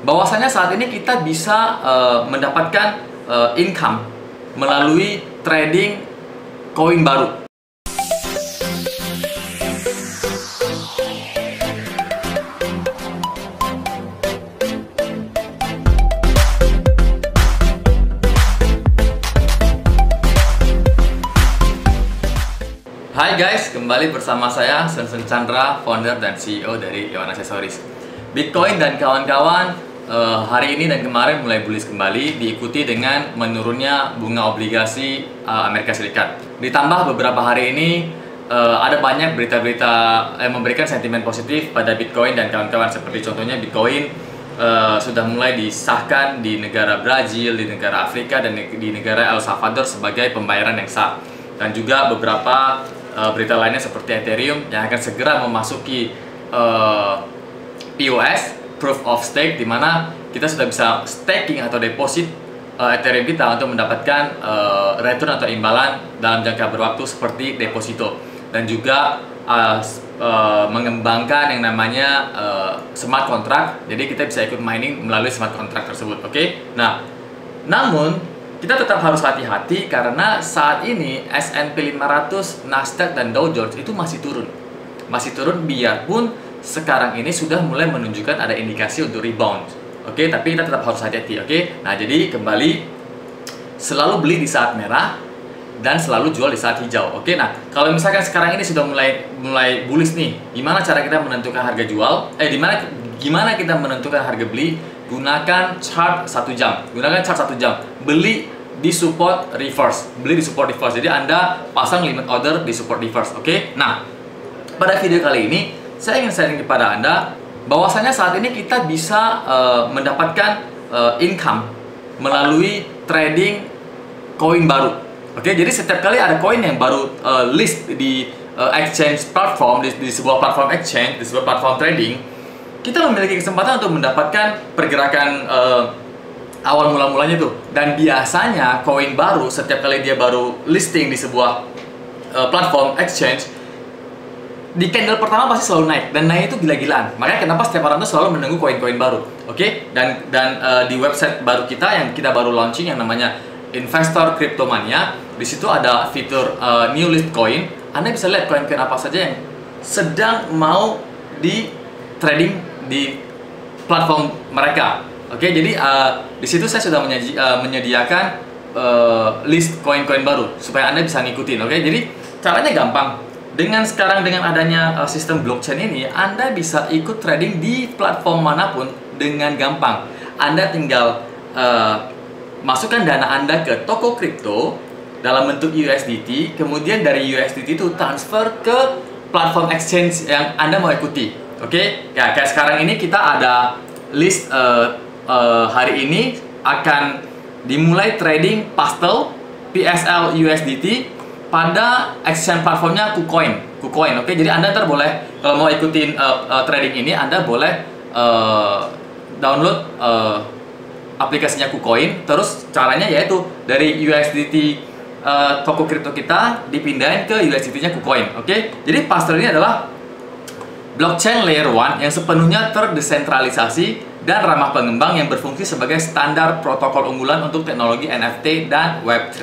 bahwasanya saat ini kita bisa mendapatkan income melalui trading koin baru. Hai guys, kembali bersama saya Sun Chandra, founder dan CEO dari Iwan Accessories. Bitcoin dan kawan-kawan hari ini dan kemarin mulai bullish kembali, diikuti dengan menurunnya bunga obligasi Amerika Serikat. Ditambah beberapa hari ini ada banyak berita-berita yang memberikan sentimen positif pada Bitcoin dan kawan-kawan, seperti contohnya Bitcoin sudah mulai disahkan di negara Brazil, di negara Afrika, dan di negara El Salvador sebagai pembayaran yang sah. Dan juga beberapa berita lainnya seperti Ethereum yang akan segera memasuki POS, Proof of Stake, di mana kita sudah bisa staking atau deposit Ethereum kita untuk mendapatkan return atau imbalan dalam jangka berwaktu seperti deposito. Dan juga mengembangkan yang namanya smart contract, jadi kita bisa ikut mining melalui smart contract tersebut. Oke? Nah, namun kita tetap harus hati-hati karena saat ini S&P 500, Nasdaq, dan Dow Jones itu masih turun. Masih turun biarpun sekarang ini sudah mulai menunjukkan ada indikasi untuk rebound. Oke, tapi kita tetap harus hati-hati. Oke? Nah, jadi kembali selalu beli di saat merah dan selalu jual di saat hijau. Oke? Nah, kalau misalkan sekarang ini sudah mulai bullish nih, gimana cara kita menentukan harga jual? Gimana kita menentukan harga beli? Gunakan chart 1 jam. Gunakan chart 1 jam. Beli di support reverse. Beli di support reverse. Jadi Anda pasang limit order di support reverse. Oke? Nah, pada video kali ini saya ingin sharing kepada Anda bahwasanya saat ini kita bisa mendapatkan income melalui trading koin baru. Oke? Jadi setiap kali ada koin yang baru list di exchange platform, di sebuah platform exchange, di sebuah platform trading, kita memiliki kesempatan untuk mendapatkan pergerakan awal mula-mulanya tuh. Dan biasanya koin baru setiap kali dia baru listing di sebuah platform exchange, di candle pertama pasti selalu naik, dan naik itu gila-gilaan. Makanya kenapa setiap orang tuh selalu menunggu koin-koin baru. Oke? Dan di website baru kita yang kita baru launching yang namanya Investor Cryptomania, di situ ada fitur new list coin. Anda bisa lihat koin-koin apa saja yang sedang mau di trading di platform mereka. Oke, jadi di situ saya sudah menyediakan list koin-koin baru supaya Anda bisa ngikutin. Oke, jadi caranya gampang. Sekarang dengan adanya sistem blockchain ini, Anda bisa ikut trading di platform manapun dengan gampang. Anda tinggal masukkan dana Anda ke toko kripto dalam bentuk USDT, kemudian dari USDT itu transfer ke platform exchange yang Anda mau ikuti. Oke, ya kayak sekarang ini kita ada list hari ini akan dimulai trading Pastel PSL USDT pada exchange platformnya KuCoin. Oke, jadi Anda ntar boleh, kalau mau ikutin trading ini, Anda boleh download aplikasinya KuCoin. Terus caranya yaitu dari USDT toko kripto kita dipindahin ke USDT-nya KuCoin. Oke, jadi Pastel ini adalah blockchain layer 1 yang sepenuhnya terdesentralisasi dan ramah pengembang yang berfungsi sebagai standar protokol unggulan untuk teknologi NFT dan Web3.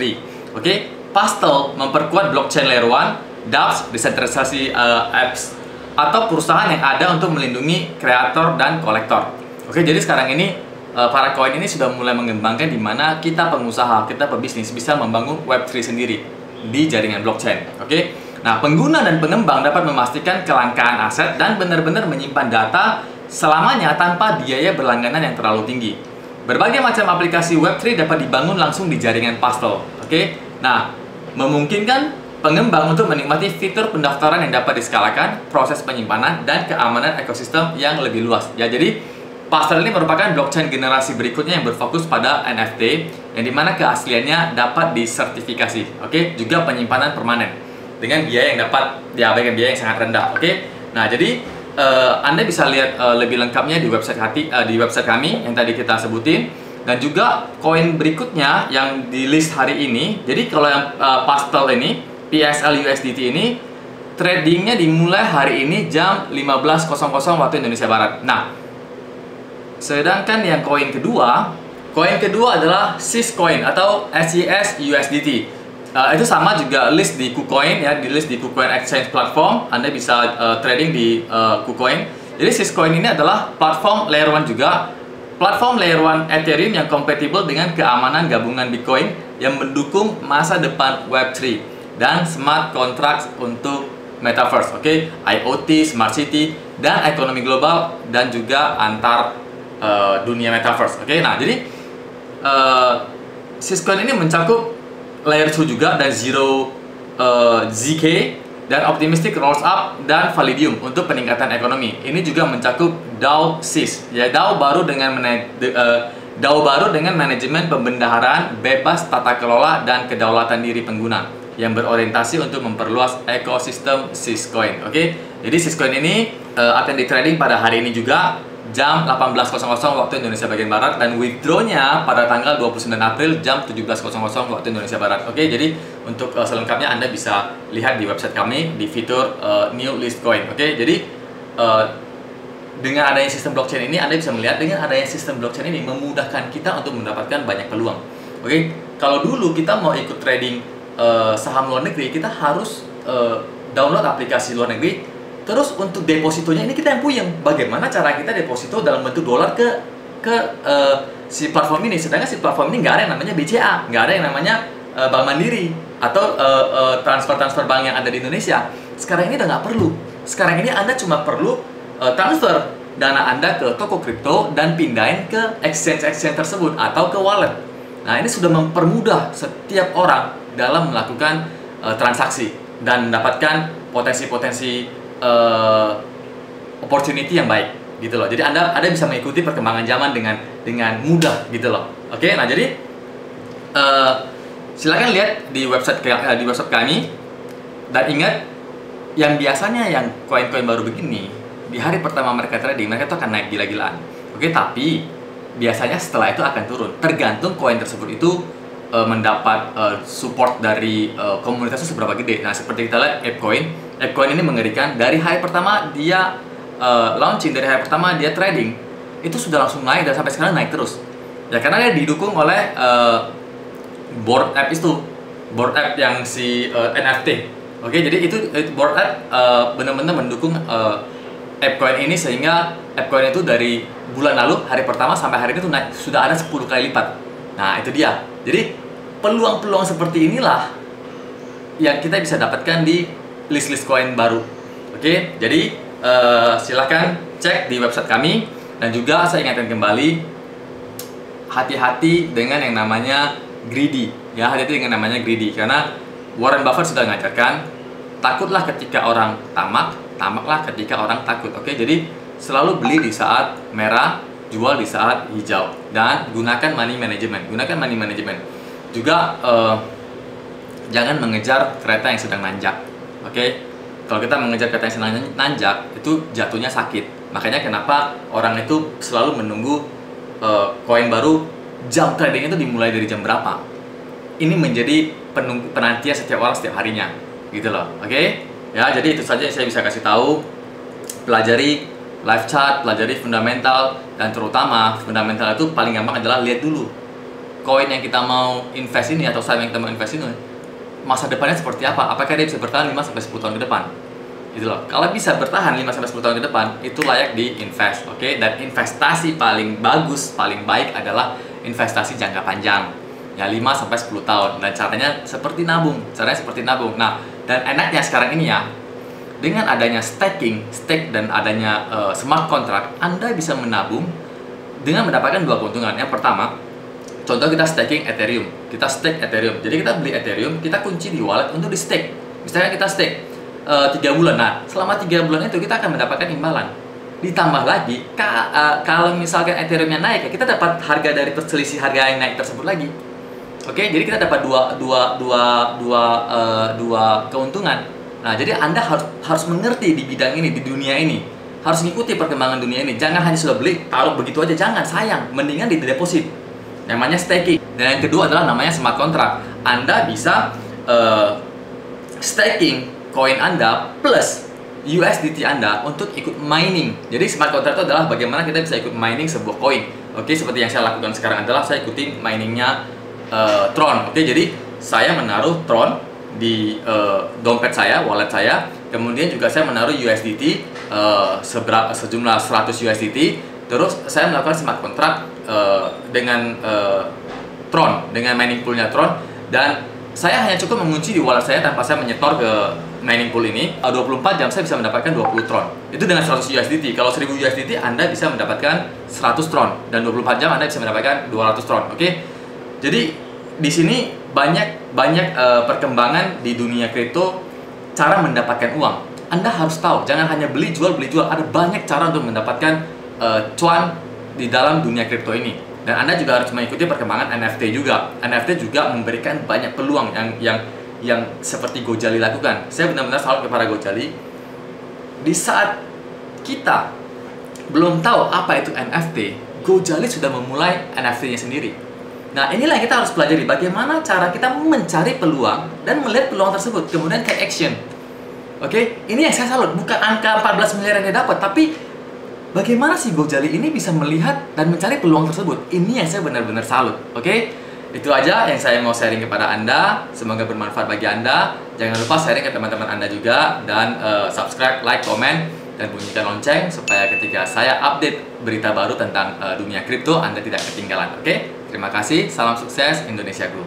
Oke, Pastel memperkuat blockchain layer 1, dApps, desentralisasi apps, atau perusahaan yang ada untuk melindungi kreator dan kolektor. Oke, jadi sekarang ini para koin ini sudah mulai mengembangkan di mana kita pengusaha, kita pebisnis bisa membangun Web3 sendiri di jaringan blockchain. Oke? Nah, pengguna dan pengembang dapat memastikan kelangkaan aset dan benar-benar menyimpan data selamanya tanpa biaya berlangganan yang terlalu tinggi. Berbagai macam aplikasi Web3 dapat dibangun langsung di jaringan Pastel. Oke? Nah, memungkinkan pengembang untuk menikmati fitur pendaftaran yang dapat diskalakan, proses penyimpanan, dan keamanan ekosistem yang lebih luas. Ya, jadi Pastel ini merupakan blockchain generasi berikutnya yang berfokus pada NFT, yang dimana keasliannya dapat disertifikasi. Oke? Juga penyimpanan permanen dengan biaya yang dapat diabaikan, biaya yang sangat rendah. Oke? Nah, jadi Anda bisa lihat lebih lengkapnya di website kami yang tadi kita sebutin. Dan juga koin berikutnya yang di list hari ini. Jadi kalau yang Pastel ini, PSL USDT ini, tradingnya dimulai hari ini jam 15.00 waktu Indonesia Barat. Nah, Sedangkan yang koin kedua adalah Syscoin atau SES USDT. Itu sama juga list di KuCoin ya, di list di KuCoin Exchange platform. Anda bisa trading di KuCoin. Jadi Syscoin ini adalah platform layer 1 juga, platform layer 1 Ethereum yang kompatibel dengan keamanan gabungan Bitcoin yang mendukung masa depan Web3 dan smart contracts untuk Metaverse, oke? IoT, Smart City, dan ekonomi global dan juga antar dunia Metaverse, oke? Nah, jadi Syscoin ini mencakup layer 2 juga dan Zero ZK dan Optimistic Rollup dan Validium untuk peningkatan ekonomi. Ini juga mencakup DAO Sys, ya DAO baru dengan manajemen pembendaharaan bebas tata kelola dan kedaulatan diri pengguna yang berorientasi untuk memperluas ekosistem Syscoin. Oke, jadi Syscoin ini akan di trading pada hari ini juga jam 18.00 waktu Indonesia bagian Barat, dan withdraw-nya pada tanggal 29 April jam 17.00 waktu Indonesia Barat. Oke, jadi untuk selengkapnya Anda bisa lihat di website kami di fitur New List Coin. Oke, jadi dengan adanya sistem blockchain ini, Anda bisa melihat dengan adanya sistem blockchain ini memudahkan kita untuk mendapatkan banyak peluang. Oke, kalau dulu kita mau ikut trading saham luar negeri, kita harus download aplikasi luar negeri. Terus untuk depositonya ini kita yang puyeng. Bagaimana cara kita deposito dalam bentuk dolar ke si platform ini? Sedangkan si platform ini nggak ada yang namanya BCA, nggak ada yang namanya Bank Mandiri atau transfer bank yang ada di Indonesia. Sekarang ini udah nggak perlu. Sekarang ini Anda cuma perlu transfer dana Anda ke toko kripto dan pindahin ke exchange tersebut atau ke wallet. Nah, ini sudah mempermudah setiap orang dalam melakukan transaksi dan mendapatkan potensi-potensi opportunity yang baik gitu loh. Jadi Anda bisa mengikuti perkembangan zaman dengan mudah gitu loh. Oke, nah jadi silakan lihat di website kami, dan ingat yang biasanya yang koin-koin baru begini di hari pertama mereka trading, mereka itu akan naik gila-gilaan. Oke, tapi biasanya setelah itu akan turun tergantung koin tersebut itu mendapat support dari komunitasnya seberapa gede. Nah, seperti kita lihat ApeCoin ini mengerikan. Dari hari pertama dia launching, dari hari pertama dia trading, itu sudah langsung naik dan sampai sekarang naik terus. Ya karena dia didukung oleh board app yang si NFT. Oke, jadi itu board app benar-benar mendukung ApeCoin ini, sehingga ApeCoin itu dari bulan lalu hari pertama sampai hari ini tuh naik, sudah ada 10 kali lipat. Nah, itu dia. Jadi peluang-peluang seperti inilah yang kita bisa dapatkan di list coin baru. Oke, jadi silakan cek di website kami, dan juga saya ingatkan kembali, hati-hati dengan yang namanya greedy. Ya, hati-hati dengan namanya greedy, karena Warren Buffett sudah mengajarkan, takutlah ketika orang tamak, tamaklah ketika orang takut. Oke, jadi selalu beli di saat merah, jual di saat hijau, dan gunakan money management. Juga jangan mengejar kereta yang sedang nanjak. Oke, kalau kita mengejar kereta yang sedang nanjak, itu jatuhnya sakit. Makanya kenapa orang itu selalu menunggu koin baru, jam trading itu dimulai dari jam berapa. Ini menjadi penantian setiap orang setiap harinya, gitu loh. Oke, ya, jadi itu saja yang saya bisa kasih tahu. Pelajari live chart, pelajari fundamental, dan terutama fundamental itu paling gampang adalah lihat dulu koin yang kita mau invest ini atau saham yang kita mau invest ini masa depannya seperti apa, apakah dia bisa bertahan 5-10 tahun ke depan, gitu loh. Kalau bisa bertahan 5-10 tahun ke depan, itu layak di invest. Oke, dan investasi paling bagus, paling baik adalah investasi jangka panjang ya, 5-10 tahun, dan caranya seperti nabung. Nah, dan enaknya sekarang ini ya, dengan adanya stake dan adanya smart contract, Anda bisa menabung dengan mendapatkan dua keuntungan. Yang pertama, contoh kita stake Ethereum. Jadi kita beli Ethereum, kita kunci di wallet untuk di stake. Misalnya kita stake 3 bulan. Nah, selama 3 bulan itu kita akan mendapatkan imbalan. Ditambah lagi, kalau misalkan Ethereum-nya naik, ya kita dapat harga dari perselisih harga yang naik tersebut lagi. Oke, jadi kita dapat dua keuntungan. Nah, jadi Anda harus mengerti di bidang ini, di dunia ini. Harus mengikuti perkembangan dunia ini. Jangan hanya sudah beli, taruh begitu aja. Jangan, sayang. Mendingan di deposit. Namanya staking. Dan yang kedua adalah namanya smart contract. Anda bisa staking koin Anda plus USDT Anda untuk ikut mining. Jadi smart contract itu adalah bagaimana kita bisa ikut mining sebuah koin. Oke, seperti yang saya lakukan sekarang adalah saya ikuti miningnya Tron. Oke, jadi saya menaruh Tron di dompet saya, wallet saya. Kemudian juga saya menaruh USDT sejumlah 100 USDT. Terus saya melakukan smart contract dengan Tron, dengan mining poolnya Tron, dan saya hanya cukup mengunci di wallet saya tanpa saya menyetor ke mining pool ini. 24 jam saya bisa mendapatkan 20 Tron. Itu dengan 100 USDT. Kalau 1000 USDT Anda bisa mendapatkan 100 Tron, dan 24 jam Anda bisa mendapatkan 200 Tron. Oke. Jadi di sini banyak perkembangan di dunia kripto, cara mendapatkan uang. Anda harus tahu, jangan hanya beli jual. Ada banyak cara untuk mendapatkan cuan di dalam dunia kripto ini. Dan Anda juga harus mengikuti perkembangan NFT juga. NFT juga memberikan banyak peluang yang seperti Gojali lakukan. Saya benar-benar salut kepada Gojali. Di saat kita belum tahu apa itu NFT, Gojali sudah memulai NFT-nya sendiri. Nah, inilah yang kita harus pelajari, bagaimana cara kita mencari peluang dan melihat peluang tersebut, kemudian take action. Oke, ini yang saya salut, bukan angka 14 miliar yang dia dapat, tapi bagaimana sih Gojali ini bisa melihat dan mencari peluang tersebut. Ini yang saya benar-benar salut. Oke, itu aja yang saya mau sharing kepada Anda. Semoga bermanfaat bagi Anda. Jangan lupa sharing ke teman-teman Anda juga, dan subscribe, like, komen, dan bunyikan lonceng supaya ketika saya update berita baru tentang dunia kripto, Anda tidak ketinggalan. Oke, terima kasih. Salam sukses Indonesia Group.